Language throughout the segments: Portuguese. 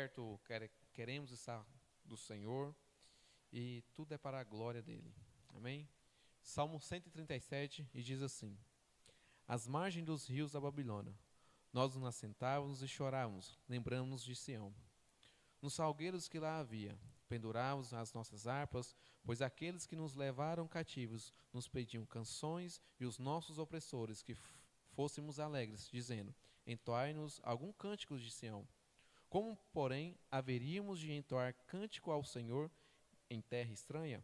perto, queremos estar do Senhor, e tudo é para a glória dele. Amém? Salmo 137, e diz assim: Às margens dos rios da Babilônia, nós nos assentávamos e chorávamos, lembramos de Sião. Nos salgueiros que lá havia, pendurávamos as nossas harpas, pois aqueles que nos levaram cativos nos pediam canções, e os nossos opressores que fôssemos alegres, dizendo: entoai-nos algum cântico de Sião. Como, porém, haveríamos de entoar cântico ao Senhor em terra estranha?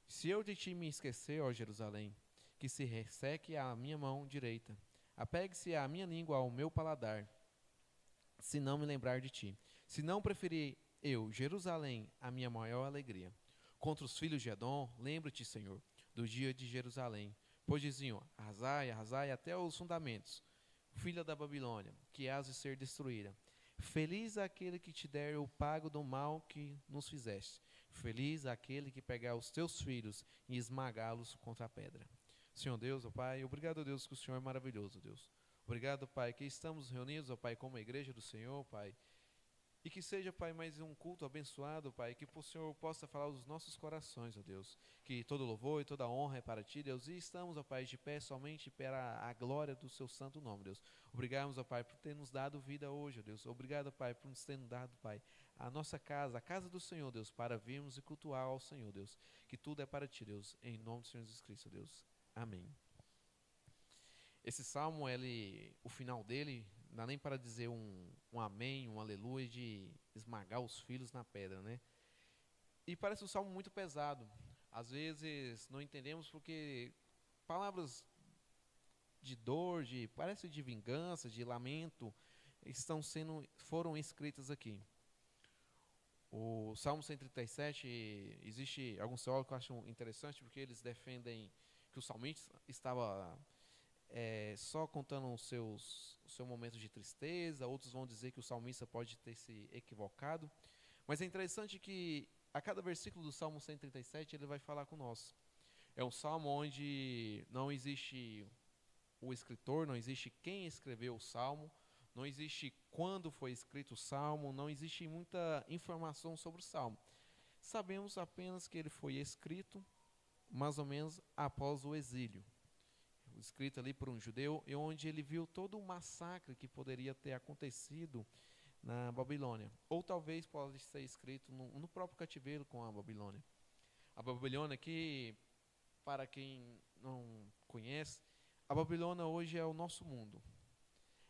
Se eu de ti me esquecer, ó Jerusalém, que se resseque a minha mão direita, apegue-se a minha língua ao meu paladar, se não me lembrar de ti, se não preferir eu, Jerusalém, a minha maior alegria. Contra os filhos de Edom, lembra-te, Senhor, do dia de Jerusalém, pois diziam: arrasai, arrasai até os fundamentos, filha da Babilônia, que hás de ser destruída. Feliz aquele que te der o pago do mal que nos fizeste. Feliz aquele que pegar os teus filhos e esmagá-los contra a pedra. Senhor Deus, ó Pai, obrigado, Deus, que o Senhor é maravilhoso, Deus. Obrigado, Pai, que estamos reunidos, ó Pai, como a igreja do Senhor, Pai. E que seja, Pai, mais um culto abençoado, Pai, que o Senhor possa falar aos nossos corações, ó Deus. Que todo louvor e toda honra é para Ti, Deus. E estamos, ó Pai, de pé somente para a glória do Seu santo nome, Deus. Obrigado, ó Pai, por ter nos dado vida hoje, ó Deus. Obrigado, Pai, por nos ter dado, Pai, a nossa casa, a casa do Senhor, Deus, para virmos e cultuar ao Senhor, Deus. Que tudo é para Ti, Deus. Em nome do Senhor Jesus Cristo, Deus. Amém. Esse salmo, o final dele, não dá nem para dizer um amém, um aleluia, de esmagar os filhos na pedra, né? E parece um salmo muito pesado. Às vezes não entendemos porque palavras de dor, parece de vingança, de lamento, foram escritas aqui. O Salmo 137, existe alguns teólogos que acham interessante porque eles defendem que o salmista estava só contando o seu momento de tristeza. Outros vão dizer que o salmista pode ter se equivocado. Mas é interessante que a cada versículo do Salmo 137 ele vai falar com nós. É um salmo onde não existe o escritor, não existe quem escreveu o salmo, não existe quando foi escrito o salmo, não existe muita informação sobre o salmo. Sabemos apenas que ele foi escrito mais ou menos após o exílio, escrito ali por um judeu, e onde ele viu todo o massacre que poderia ter acontecido na Babilônia. Ou talvez pode ser escrito no próprio cativeiro com a Babilônia. A Babilônia, que, para quem não conhece, a Babilônia hoje é o nosso mundo.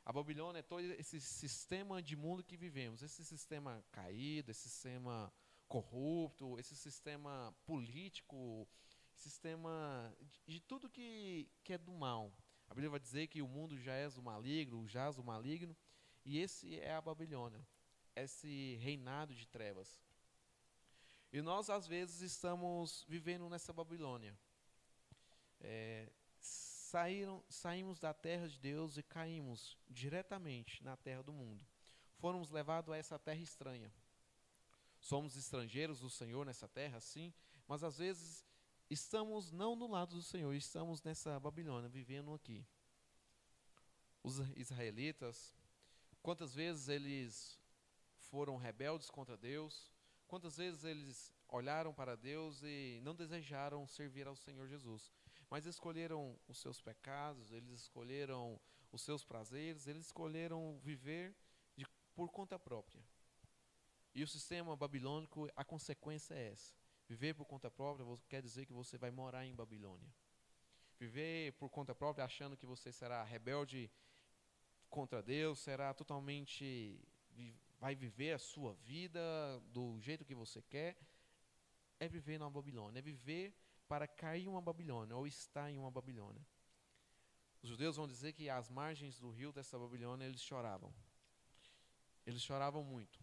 A Babilônia é todo esse sistema de mundo que vivemos, esse sistema caído, esse sistema corrupto, esse sistema político, sistema de tudo que é do mal. A Bíblia vai dizer que o mundo jaz o maligno, e esse é a Babilônia, esse reinado de trevas. E nós, às vezes, estamos vivendo nessa Babilônia. Saímos da terra de Deus e caímos diretamente na terra do mundo. Fomos levados a essa terra estranha. Somos estrangeiros do Senhor nessa terra, sim, mas às vezes estamos não no lado do Senhor, estamos nessa Babilônia, vivendo aqui. Os israelitas, quantas vezes eles foram rebeldes contra Deus, quantas vezes eles olharam para Deus e não desejaram servir ao Senhor Jesus, mas escolheram os seus pecados, eles escolheram os seus prazeres, eles escolheram viver por conta própria. E o sistema babilônico, a consequência é essa. Viver por conta própria quer dizer que você vai morar em Babilônia. Viver por conta própria achando que você será rebelde contra Deus, vai viver a sua vida do jeito que você quer, é viver na Babilônia, é viver para cair em uma Babilônia, ou estar em uma Babilônia. Os judeus vão dizer que às margens do rio dessa Babilônia eles choravam. Eles choravam muito.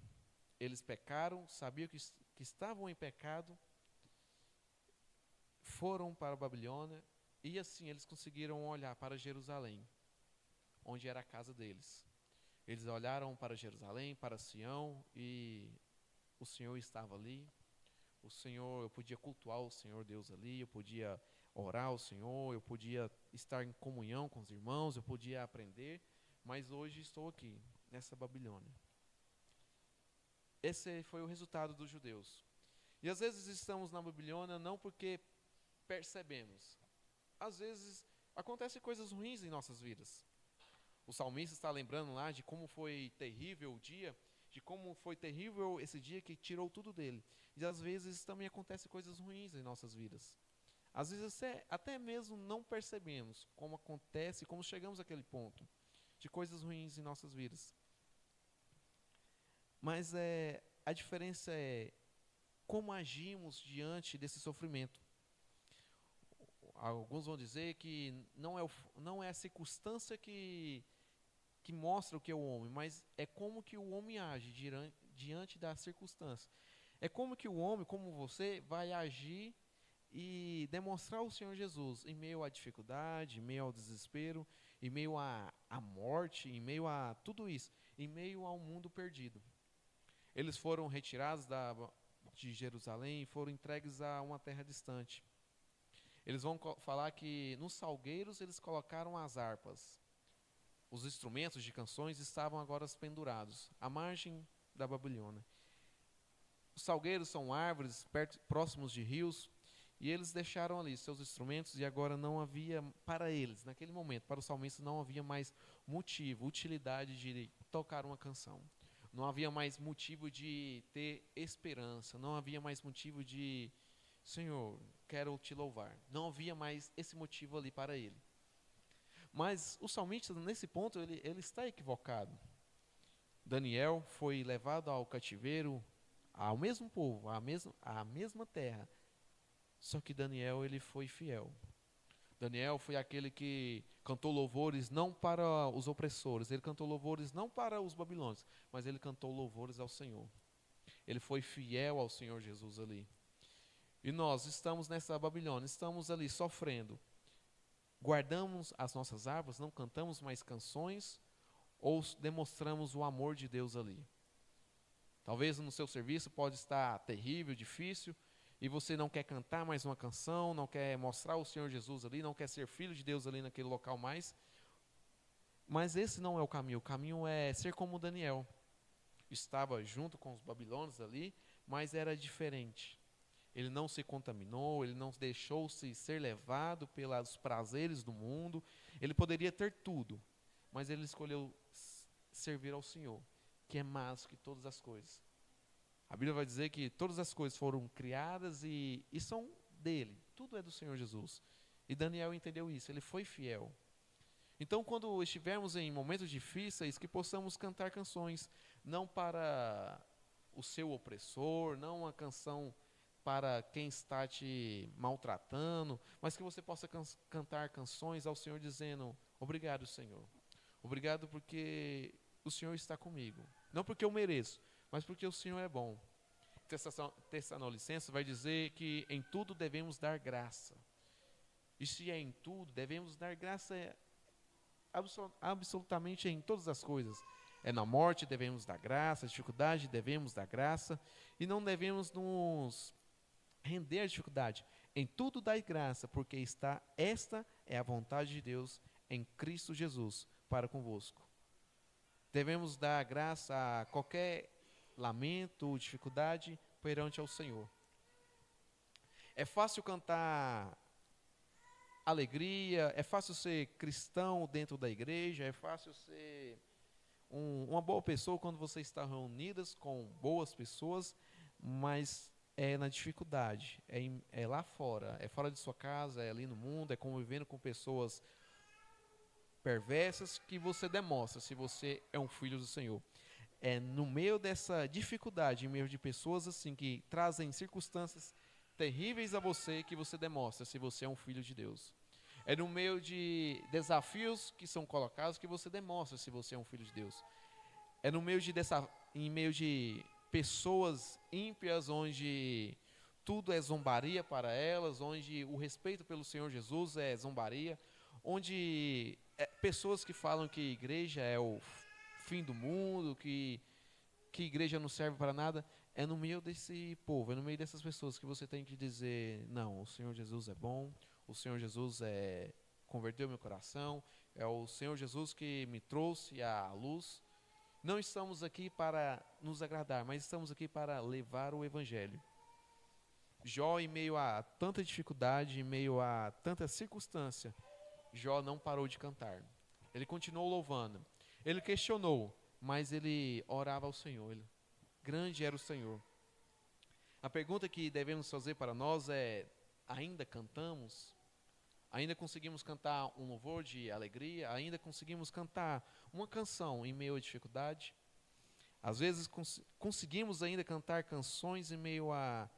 Eles pecaram, sabiam que estavam em pecado, foram para a Babilônia, e assim eles conseguiram olhar para Jerusalém, onde era a casa deles. Eles olharam para Jerusalém, para Sião, e o Senhor estava ali. Eu podia cultuar o Senhor Deus ali, eu podia orar ao Senhor, eu podia estar em comunhão com os irmãos, eu podia aprender, mas hoje estou aqui, nessa Babilônia. Esse foi o resultado dos judeus. E às vezes estamos na Babilônia não porque percebemos. Às vezes acontecem coisas ruins em nossas vidas. O salmista está lembrando lá de como foi terrível o dia, de como foi terrível esse dia que tirou tudo dele. E às vezes também acontecem coisas ruins em nossas vidas. Às vezes até mesmo não percebemos como acontece, como chegamos àquele ponto de coisas ruins em nossas vidas. Mas a diferença é como agimos diante desse sofrimento. Alguns vão dizer que não é a circunstância que mostra o que é o homem, mas é como que o homem age diante da circunstância. É como que o homem, como você, vai agir e demonstrar o Senhor Jesus em meio à dificuldade, em meio ao desespero, em meio à morte, em meio a tudo isso, em meio ao mundo perdido. Eles foram retirados de Jerusalém e foram entregues a uma terra distante. Eles vão falar que nos salgueiros eles colocaram as harpas. Os instrumentos de canções estavam agora pendurados à margem da Babilônia. Os salgueiros são árvores próximos de rios, e eles deixaram ali seus instrumentos, e agora não havia para eles, naquele momento, para os salmistas não havia mais motivo, utilidade de tocar uma canção. Não havia mais motivo de ter esperança, não havia mais motivo de, Senhor, quero te louvar. Não havia mais esse motivo ali para ele. Mas o salmista, nesse ponto, ele está equivocado. Daniel foi levado ao cativeiro, ao mesmo povo, à mesma terra. Só que Daniel, ele foi fiel. Daniel foi aquele que cantou louvores não para os opressores, ele cantou louvores não para os babilônios, mas ele cantou louvores ao Senhor. Ele foi fiel ao Senhor Jesus ali. E nós estamos nessa Babilônia, estamos ali sofrendo. Guardamos as nossas árvores, não cantamos mais canções, ou demonstramos o amor de Deus ali? Talvez no seu serviço pode estar terrível, difícil, e você não quer cantar mais uma canção, não quer mostrar o Senhor Jesus ali, não quer ser filho de Deus ali naquele local mais. Mas esse não é o caminho é ser como Daniel. Estava junto com os babilônios ali, mas era diferente. Ele não se contaminou, ele não deixou-se ser levado pelos prazeres do mundo. Ele poderia ter tudo, mas ele escolheu servir ao Senhor, que é mais que todas as coisas. A Bíblia vai dizer que todas as coisas foram criadas e são dele. Tudo é do Senhor Jesus. E Daniel entendeu isso, ele foi fiel. Então, quando estivermos em momentos difíceis, que possamos cantar canções, não para o seu opressor, não uma canção para quem está te maltratando, mas que você possa cantar canções ao Senhor dizendo, obrigado, Senhor. Obrigado porque o Senhor está comigo. Não porque eu mereço, mas porque o Senhor é bom. Tessalonicenses vai dizer que em tudo devemos dar graça. E se é em tudo, devemos dar graça absolutamente em todas as coisas. É na morte devemos dar graça, na dificuldade devemos dar graça, e não devemos nos render à dificuldade. Em tudo dai graça, porque esta é a vontade de Deus em Cristo Jesus para convosco. Devemos dar graça a qualquer lamento, dificuldade perante ao Senhor. É fácil cantar alegria, é fácil ser cristão dentro da igreja, é fácil ser uma boa pessoa quando você está reunidas com boas pessoas, mas é na dificuldade, é lá fora, é fora de sua casa, é ali no mundo, é convivendo com pessoas perversas que você demonstra se você é um filho do Senhor. É no meio dessa dificuldade, em meio de pessoas assim que trazem circunstâncias terríveis a você, que você demonstra se você é um filho de Deus. É no meio de desafios que são colocados que você demonstra se você é um filho de Deus. É no meio em meio de pessoas ímpias, onde tudo é zombaria para elas, onde o respeito pelo Senhor Jesus é zombaria, onde pessoas que falam que igreja é o fim do mundo, que igreja não serve para nada, é no meio desse povo, é no meio dessas pessoas que você tem que dizer, não, o Senhor Jesus é bom, o Senhor Jesus converteu meu coração, é o Senhor Jesus que me trouxe à luz, Não estamos aqui para nos agradar, mas estamos aqui para levar o evangelho. Jó, em meio a tanta dificuldade, em meio a tanta circunstância, Jó não parou de cantar. Ele continuou louvando. Ele questionou, mas ele orava ao Senhor. Grande era o Senhor. A pergunta que devemos fazer para nós é: ainda cantamos? Ainda conseguimos cantar um louvor de alegria? Ainda conseguimos cantar uma canção em meio à dificuldade? Às vezes conseguimos ainda cantar canções em meio a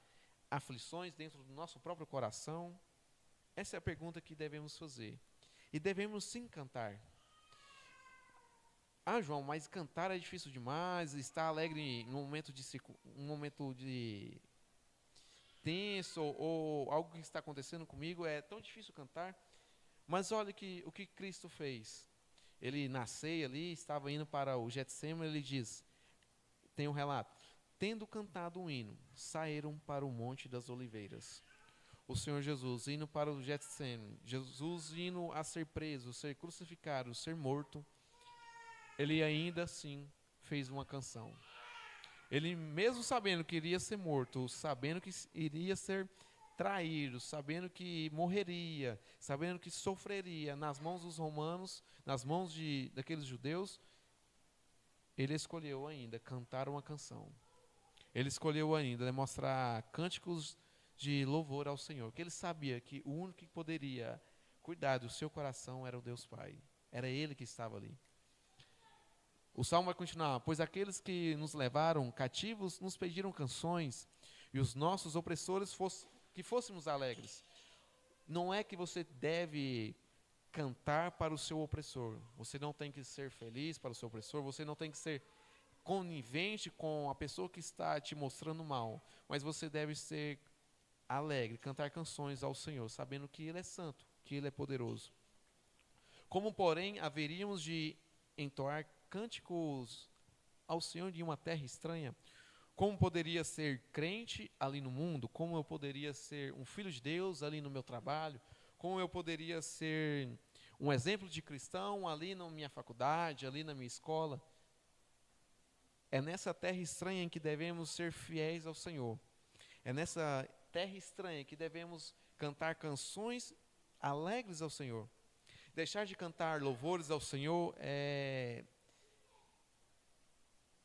aflições dentro do nosso próprio coração? Essa é a pergunta que devemos fazer. E devemos sim cantar. Ah, João, mas cantar é difícil demais, estar alegre num momento de tenso ou algo que está acontecendo comigo, é tão difícil cantar. Mas olha o que Cristo fez. Ele na ceia ali, estava indo para o Getsemane, ele diz, tem um relato, tendo cantado um hino, saíram para o Monte das Oliveiras. O Senhor Jesus indo para o Getsemane, Jesus indo a ser preso, ser crucificado, ser morto, ele ainda assim fez uma canção. Ele mesmo sabendo que iria ser morto, sabendo que iria ser traído, sabendo que morreria, sabendo que sofreria nas mãos dos romanos, nas mãos daqueles judeus, ele escolheu ainda cantar uma canção. Ele escolheu ainda demonstrar cânticos de louvor ao Senhor, porque ele sabia que o único que poderia cuidar do seu coração era o Deus Pai. Era Ele que estava ali. O salmo vai continuar, pois aqueles que nos levaram cativos nos pediram canções, e os nossos opressores que fôssemos alegres. Não é que você deve cantar para o seu opressor, você não tem que ser feliz para o seu opressor, você não tem que ser conivente com a pessoa que está te mostrando mal, mas você deve ser alegre, cantar canções ao Senhor, sabendo que Ele é santo, que Ele é poderoso. Como, porém, haveríamos de entoar cânticos ao Senhor de uma terra estranha? Como poderia ser crente ali no mundo? Como eu poderia ser um filho de Deus ali no meu trabalho? Como eu poderia ser um exemplo de cristão ali na minha faculdade, ali na minha escola? É nessa terra estranha em que devemos ser fiéis ao Senhor. É nessa terra estranha que devemos cantar canções alegres ao Senhor. Deixar de cantar louvores ao Senhor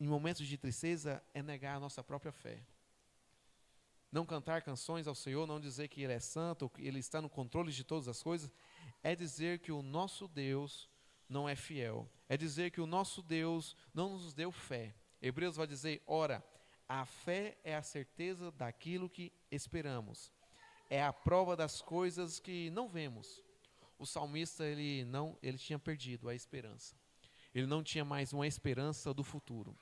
em momentos de tristeza é negar a nossa própria fé. Não cantar canções ao Senhor, não dizer que Ele é santo, que Ele está no controle de todas as coisas, é dizer que o nosso Deus não é fiel. É dizer que o nosso Deus não nos deu fé. Hebreus vai dizer, ora, a fé é a certeza daquilo que esperamos. É a prova das coisas que não vemos. O salmista, ele tinha perdido a esperança. Ele não tinha mais uma esperança do futuro.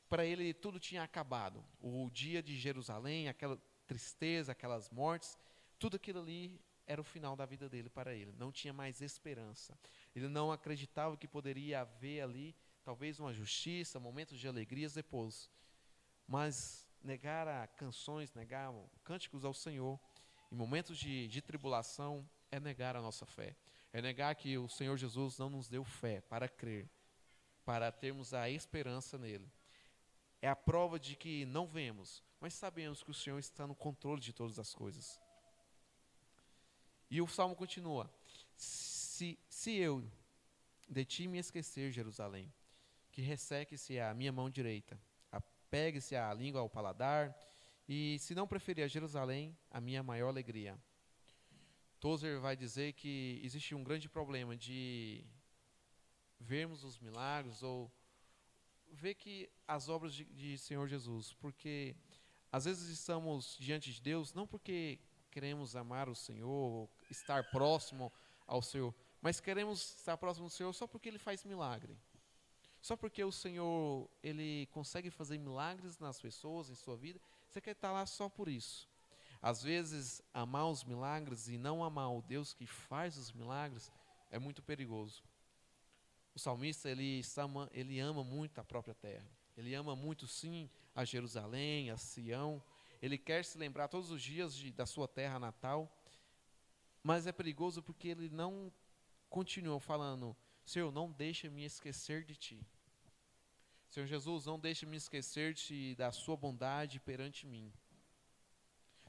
Para ele, tudo tinha acabado. O dia de Jerusalém, aquela tristeza, aquelas mortes, tudo aquilo ali era o final da vida dele para ele. Não tinha mais esperança. Ele não acreditava que poderia haver ali, talvez uma justiça, momentos de alegrias depois. Mas negar a canções, negar cânticos ao Senhor, em momentos de tribulação, é negar a nossa fé. É negar que o Senhor Jesus não nos deu fé para crer, para termos a esperança nele. É a prova de que não vemos, mas sabemos que o Senhor está no controle de todas as coisas. E o Salmo continua, se eu de ti me esquecer, Jerusalém, que resseque-se a minha mão direita, apegue-se a língua ao paladar, e se não preferir a Jerusalém, a minha maior alegria. Tozer vai dizer que existe um grande problema de vermos os milagres ou ver que as obras de Senhor Jesus, porque às vezes estamos diante de Deus não porque queremos amar o Senhor, estar próximo ao Senhor, mas queremos estar próximo do Senhor só porque Ele faz milagre. Só porque o Senhor, Ele consegue fazer milagres nas pessoas, em sua vida, você quer estar lá só por isso. Às vezes, amar os milagres e não amar o Deus que faz os milagres é muito perigoso. O salmista, ele ama muito a própria terra. Ele ama muito, sim, a Jerusalém, a Sião. Ele quer se lembrar todos os dias da sua terra natal. Mas é perigoso porque ele não continua falando, Senhor, não deixa me esquecer de ti. Senhor Jesus, não deixe me esquecer-te da sua bondade perante mim.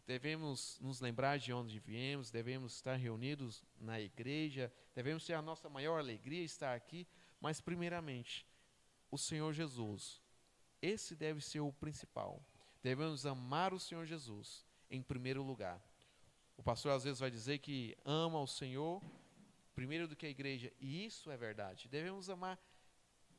Devemos nos lembrar de onde viemos, devemos estar reunidos na igreja, devemos ter a nossa maior alegria estar aqui, mas primeiramente, o Senhor Jesus. Esse deve ser o principal. Devemos amar o Senhor Jesus em primeiro lugar. O pastor às vezes vai dizer que ama o Senhor primeiro do que a igreja, e isso é verdade. Devemos amar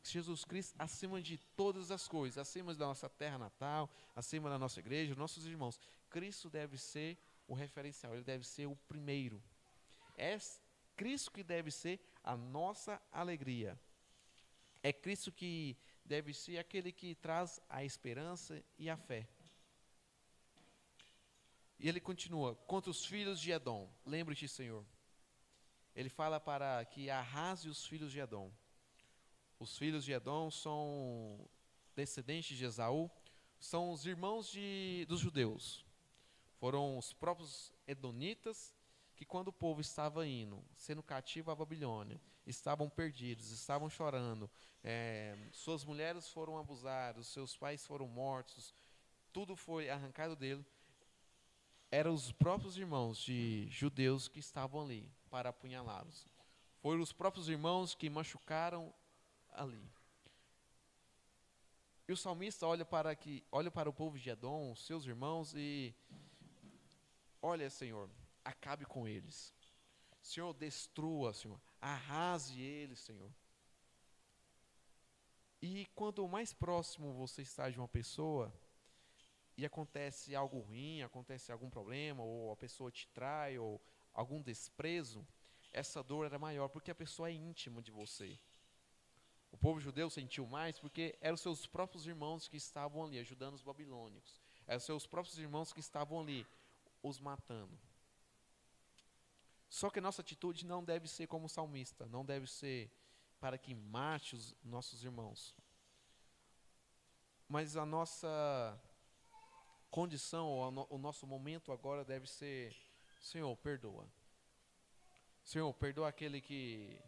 Jesus Cristo acima de todas as coisas, acima da nossa terra natal, acima da nossa igreja, nossos irmãos. Cristo deve ser o referencial, ele deve ser o primeiro. É Cristo que deve ser a nossa alegria. É Cristo que deve ser aquele que traz a esperança e a fé. E ele continua, contra os filhos de Edom, lembre-te, Senhor. Ele fala para que arrase os filhos de Edom. Os filhos de Edom são descendentes de Esaú, são os irmãos dos judeus. Foram os próprios edonitas que, quando o povo estava indo, sendo cativo à Babilônia, estavam perdidos, estavam chorando, suas mulheres foram abusadas, seus pais foram mortos, tudo foi arrancado dele. Eram os próprios irmãos de judeus que estavam ali para apunhalá-los. Foram os próprios irmãos que machucaram ali. E o salmista olha para o povo de Edom, seus irmãos, e olha, Senhor, acabe com eles. Senhor, destrua, Senhor, arrase eles, Senhor. E quanto mais próximo você está de uma pessoa e acontece algo ruim, acontece algum problema, ou a pessoa te trai, ou algum desprezo, essa dor era maior, porque a pessoa é íntima de você. O povo judeu sentiu mais porque eram seus próprios irmãos que estavam ali, ajudando os babilônicos. Eram seus próprios irmãos que estavam ali, os matando. Só que a nossa atitude não deve ser como o salmista, não deve ser para que mate os nossos irmãos. Mas a nossa condição, o nosso momento agora deve ser, Senhor, perdoa. Senhor, perdoa aquele que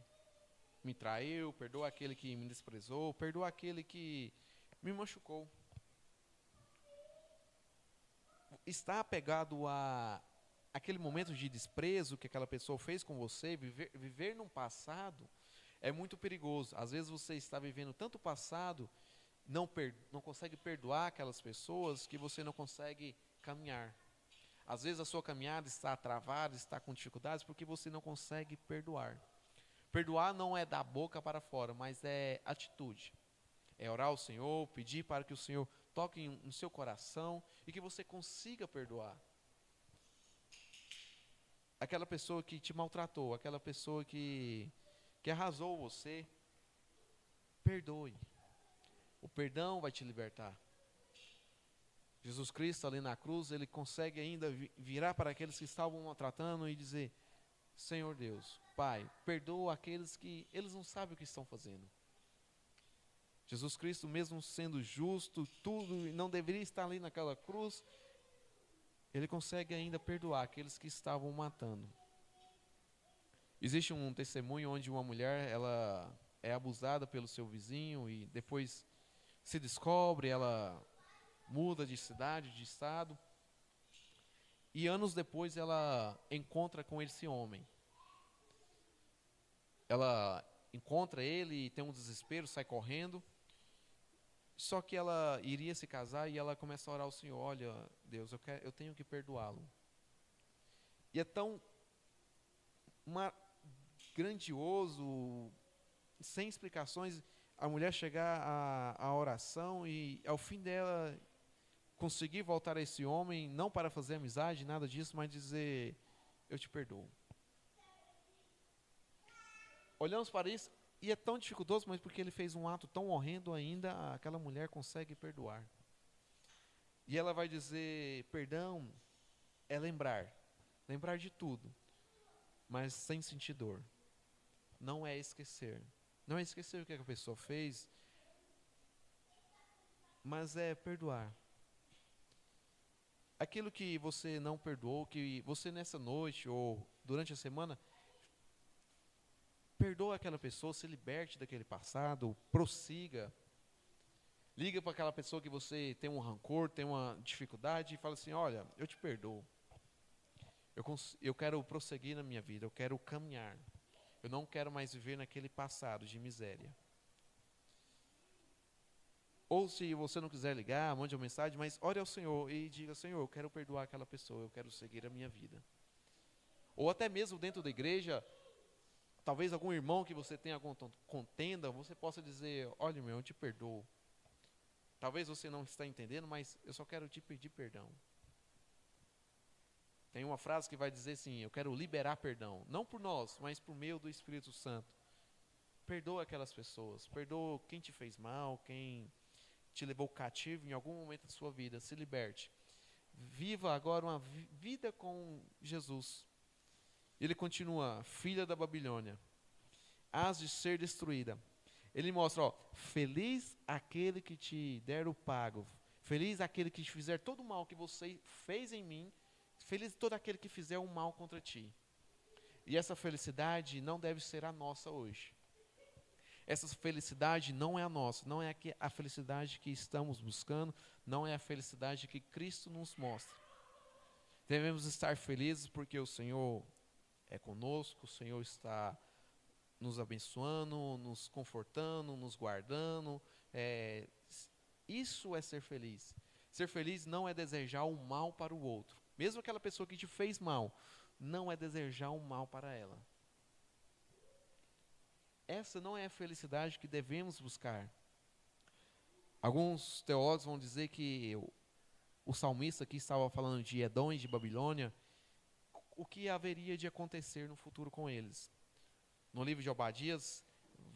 me traiu, perdoa aquele que me desprezou, perdoa aquele que me machucou. Está apegado a aquele momento de desprezo que aquela pessoa fez com você, viver num passado é muito perigoso. Às vezes você está vivendo tanto passado, não consegue perdoar aquelas pessoas que você não consegue caminhar. Às vezes a sua caminhada está travada, está com dificuldades porque você não consegue perdoar. Perdoar não é da boca para fora, mas é atitude. É orar ao Senhor, pedir para que o Senhor toque no seu coração e que você consiga perdoar. Aquela pessoa que te maltratou, aquela pessoa que arrasou você, perdoe. O perdão vai te libertar. Jesus Cristo ali na cruz, ele consegue ainda virar para aqueles que estavam maltratando e dizer: Senhor Deus, Pai, perdoa aqueles que eles não sabem o que estão fazendo. Jesus Cristo, mesmo sendo justo, tudo, e não deveria estar ali naquela cruz, ele consegue ainda perdoar aqueles que estavam matando. Existe um testemunho onde uma mulher, ela é abusada pelo seu vizinho e depois se descobre, ela muda de cidade, de estado, e anos depois ela encontra com esse homem. Ela encontra ele e tem um desespero, sai correndo. Só que ela iria se casar e ela começa a orar ao Senhor: olha, Deus, eu tenho que perdoá-lo. E é tão grandioso, sem explicações, a mulher chegar à oração e ao fim dela conseguir voltar a esse homem, não para fazer amizade, nada disso, mas dizer: eu te perdoo. Olhamos para isso e é tão dificultoso, mas porque ele fez um ato tão horrendo ainda, aquela mulher consegue perdoar. E ela vai dizer: perdão é lembrar de tudo, mas sem sentir dor. Não é esquecer. Não é esquecer o que a pessoa fez, mas é perdoar. Aquilo que você não perdoou, que você nessa noite ou durante a semana, perdoa aquela pessoa, se liberte daquele passado, prossiga. Liga para aquela pessoa que você tem um rancor, tem uma dificuldade e fala assim, olha, eu te perdoo. Eu quero prosseguir na minha vida, eu quero caminhar. Eu não quero mais viver naquele passado de miséria. Ou se você não quiser ligar, mande uma mensagem, mas ore ao Senhor e diga, Senhor, eu quero perdoar aquela pessoa, eu quero seguir a minha vida. Ou até mesmo dentro da igreja, talvez algum irmão que você tenha alguma contenda, você possa dizer, olha, meu, eu te perdoo. Talvez você não está entendendo, mas eu só quero te pedir perdão. Tem uma frase que vai dizer assim, eu quero liberar perdão. Não por nós, mas por meio do Espírito Santo. Perdoa aquelas pessoas, perdoa quem te fez mal, quem te levou cativo em algum momento da sua vida. Se liberte. Viva agora uma vida com Jesus. Ele continua, filha da Babilônia, hás de ser destruída. Ele mostra, ó, feliz aquele que te der o pago, feliz aquele que te fizer todo o mal que você fez em mim, feliz todo aquele que fizer um mal contra ti. E essa felicidade não deve ser a nossa hoje. Essa felicidade não é a nossa, não é a felicidade que estamos buscando, não é a felicidade que Cristo nos mostra. Devemos estar felizes porque o Senhor é conosco, o Senhor está nos abençoando, nos confortando, nos guardando. Isso é ser feliz. Ser feliz não é desejar o mal para o outro. Mesmo aquela pessoa que te fez mal, não é desejar o mal para ela. Essa não é a felicidade que devemos buscar. Alguns teólogos vão dizer que o salmista aqui estava falando de Edom e de Babilônia, o que haveria de acontecer no futuro com eles. No livro de Obadias,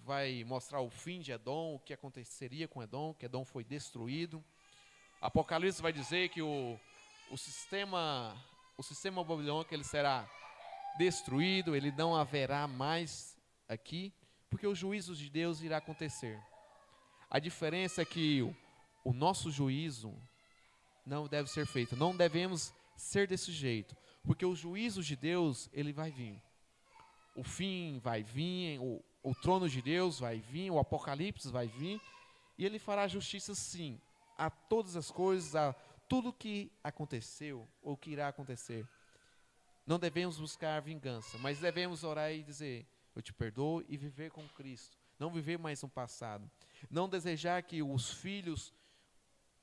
vai mostrar o fim de Edom, o que aconteceria com Edom, que Edom foi destruído. Apocalipse vai dizer que o sistema babilônico ele será destruído, ele não haverá mais aqui, porque os juízos de Deus irá acontecer. A diferença é que o nosso juízo não deve ser feito, não devemos ser desse jeito, porque o juízo de Deus, ele vai vir. O fim vai vir, o trono de Deus vai vir, o Apocalipse vai vir, e ele fará justiça sim, a todas as coisas, a tudo que aconteceu, ou que irá acontecer. Não devemos buscar vingança, mas devemos orar e dizer, eu te perdoo e viver com Cristo. Não viver mais no passado. Não desejar que os filhos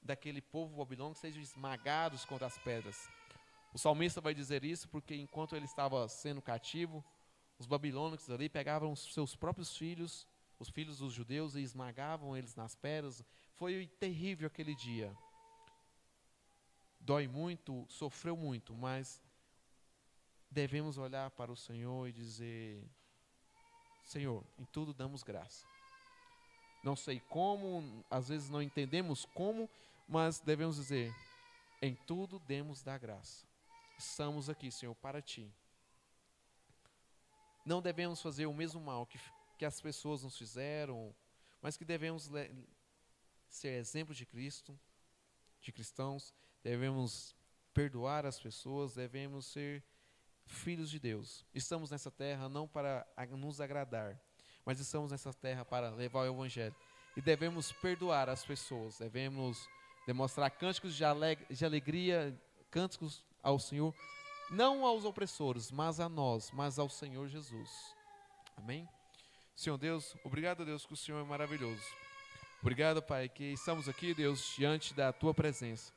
daquele povo babilônico sejam esmagados contra as pedras. O salmista vai dizer isso porque enquanto ele estava sendo cativo, os babilônicos ali pegavam os seus próprios filhos, os filhos dos judeus, e esmagavam eles nas pedras. Foi terrível aquele dia. Dói muito, sofreu muito, mas devemos olhar para o Senhor e dizer, Senhor, em tudo damos graça. Não sei como, às vezes não entendemos como, mas devemos dizer, em tudo demos dar graça. Estamos aqui, Senhor, para Ti. Não devemos fazer o mesmo mal que as pessoas nos fizeram, mas que devemos ser exemplo de Cristo, de cristãos, devemos perdoar as pessoas, devemos ser filhos de Deus. Estamos nessa terra não para nos agradar, mas estamos nessa terra para levar o Evangelho. E devemos perdoar as pessoas, devemos demonstrar cânticos de alegria, cânticos ao Senhor, não aos opressores, mas a nós, mas ao Senhor Jesus. Amém? Senhor Deus, obrigado, Deus, que o Senhor é maravilhoso. Obrigado, Pai, que estamos aqui, Deus, diante da Tua presença.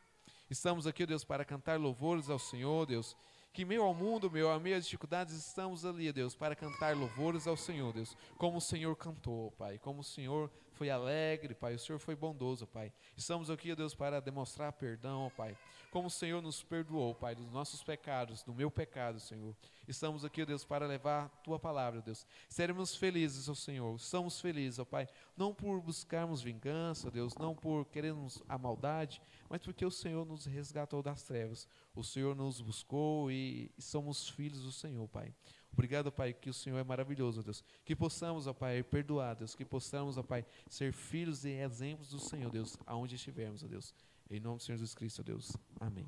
Estamos aqui, Deus, para cantar louvores ao Senhor, Deus. Que meio ao mundo, a meio às dificuldades, estamos ali, Deus, para cantar louvores ao Senhor, Deus. Como o Senhor cantou, Pai. Como o Senhor foi alegre, Pai. O Senhor foi bondoso, Pai. Estamos aqui, Deus, para demonstrar perdão, Pai. Como o Senhor nos perdoou, Pai, dos nossos pecados, do meu pecado, Senhor. Estamos aqui, Deus, para levar a Tua palavra, Deus. Seremos felizes, ó Senhor. Estamos felizes, ó Pai. Não por buscarmos vingança, Deus. Não por querermos a maldade, mas porque o Senhor nos resgatou das trevas. O Senhor nos buscou e somos filhos do Senhor, Pai. Obrigado, Pai, que o Senhor é maravilhoso, Deus. Que possamos, ó Pai, perdoar, Deus. Que possamos, ó Pai, ser filhos e exemplos do Senhor, Deus, aonde estivermos, ó Deus. Em nome do Senhor Jesus Cristo, ó Deus. Amém.